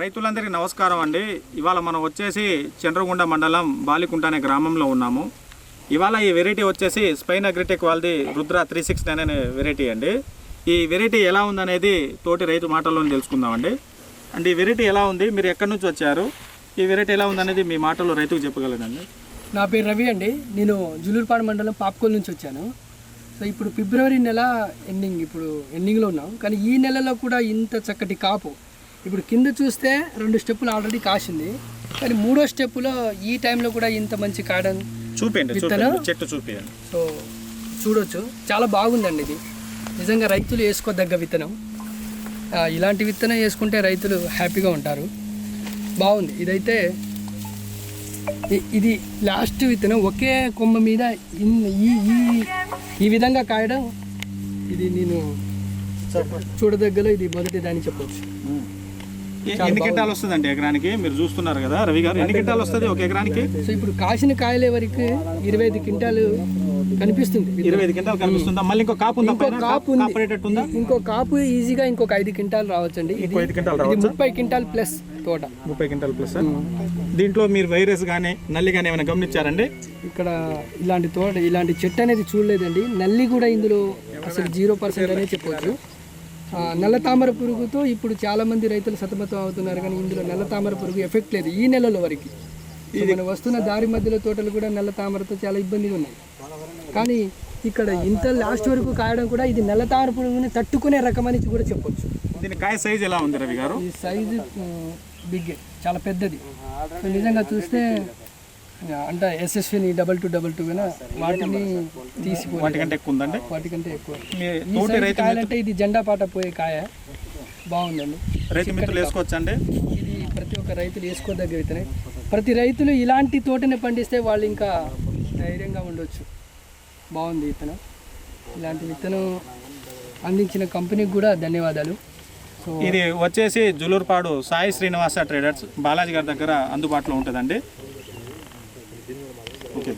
రైతులందరికీ నమస్కారం అండి. ఇవాళ మనం వచ్చేసి చంద్రగుండ మండలం బాలికుంట అనే గ్రామంలో ఉన్నాము. ఇవాళ ఈ వెరైటీ వచ్చేసి స్పైన్ అగ్రిటెక్ వాళ్ళది రుద్ర 369 అనే వెరైటీ అండి. ఈ వెరైటీ ఎలా ఉందనేది తోటి రైతు మాటల్లో తెలుసుకుందామండి. అండ్ ఈ వెరైటీ ఎలా ఉంది, మీరు ఎక్కడి నుంచి వచ్చారు, ఈ వెరైటీ ఎలా ఉందనేది మీ మాటల్లో రైతుకు చెప్పగలరండి. నా పేరు రవి అండి. నేను జులూరుపాడు మండలం పాప్కోల్ నుంచి వచ్చాను. సో ఇప్పుడు ఫిబ్రవరి నెల ఎండింగ్లో ఉన్నాం. కానీ ఈ నెలలో కూడా ఇంత చక్కటి కాపు. ఇప్పుడు కింద చూస్తే 2 స్టెప్పులు ఆల్రెడీ కాసింది, కానీ 3వ స్టెప్పులో ఈ టైంలో కూడా ఇంత మంచి కాయడం చూపించండి, చెట్టు చూపించండి. సో చూడొచ్చు, చాలా బాగుందండి. ఇది నిజంగా రైతులు వేసుకోదగ్గ విత్తనం. ఇలాంటి విత్తనం వేసుకుంటే రైతులు హ్యాపీగా ఉంటారు. బాగుంది. ఇదైతే ఇది లాస్ట్ విత్తనం. ఒకే కొమ్మ మీద ఈ విధంగా కాయడం, ఇది నేను చూడదగ్గలో ఇది మొదటి దాన్ని చెప్పవచ్చు. ఎన్ని క్వింటాలు వస్తుందండి ఎకరానికి? మీరు చూస్తున్నారు కదా రవి గారు, ఎన్ని క్వింటాలు వస్తుంది ఒక ఎకరానికి? సో ఇప్పుడు కాసిన కాయలే వరకు 25 క్వింటాలు కనిపిస్తుంది. 25 క్వింటాలు కనిపిస్తుందా? మళ్ళీ ఇంకో కాపు ఉందా? ఇంకో కాపు ఈజీగా ఇంకొక 5 క్వింటాలు రావచ్చండి. ఇది 30 క్వింటాల్ ప్లస్ తోట. 30 క్వింటాల్ ప్లస్. దీంట్లో మీరు వైరస్ కానీ నల్లి కానీ ఏమైనా గమనించారండి? ఇక్కడ ఇలాంటి చెట్టు అనేది చూడలేదండి. నల్లి కూడా ఇందులో అసలు 0% అనే చెప్పవచ్చు. నల్ల తామర పురుగుతో ఇప్పుడు చాలామంది రైతులు సతమతం అవుతున్నారు, కానీ ఇందులో నల్ల తామర పురుగు ఎఫెక్ట్ లేదు ఈ నెలలో వరకు. మనం వస్తున్న దారి మధ్యలో తోటలు కూడా నల్ల తామరతో చాలా ఇబ్బందిగా ఉన్నాయి. కానీ ఇక్కడ ఇంత లాస్ట్ వరకు కాయడం కూడా ఇది నల్ల తామర పురుగుని తట్టుకునే రకం అని కూడా చెప్పొచ్చు. దీని కాయ సైజ్ ఎలా ఉంది రవి గారు? ఈ సైజు బిగ్, చాలా పెద్దది. నిజంగా చూస్తే అంటే ఎస్ఎస్విని 2222 వాటిని తీసిపోయి వాటికంటే ఎక్కువ ఉందండి. వాటికంటే ఎక్కువ కాయాలంటే ఇది జెండా పాట పోయే కాయ. బాగుందండి. రైతు మిత్రులు వేసుకోవచ్చండి. ఇది ప్రతి ఒక్క రైతులు వేసుకోదగ్గ విత్తనం. ప్రతి రైతులు ఇలాంటి తోటని పండిస్తే వాళ్ళు ఇంకా ధైర్యంగా ఉండొచ్చు. బాగుంది విత్తనం. ఇలాంటి విత్తనం అందించిన కంపెనీకి కూడా ధన్యవాదాలు. ఇది వచ్చేసి జులూరుపాడు సాయి శ్రీనివాస ట్రేడర్స్ బాలాజీ గారి దగ్గర అందుబాటులో ఉంటుందండి. ఓకే.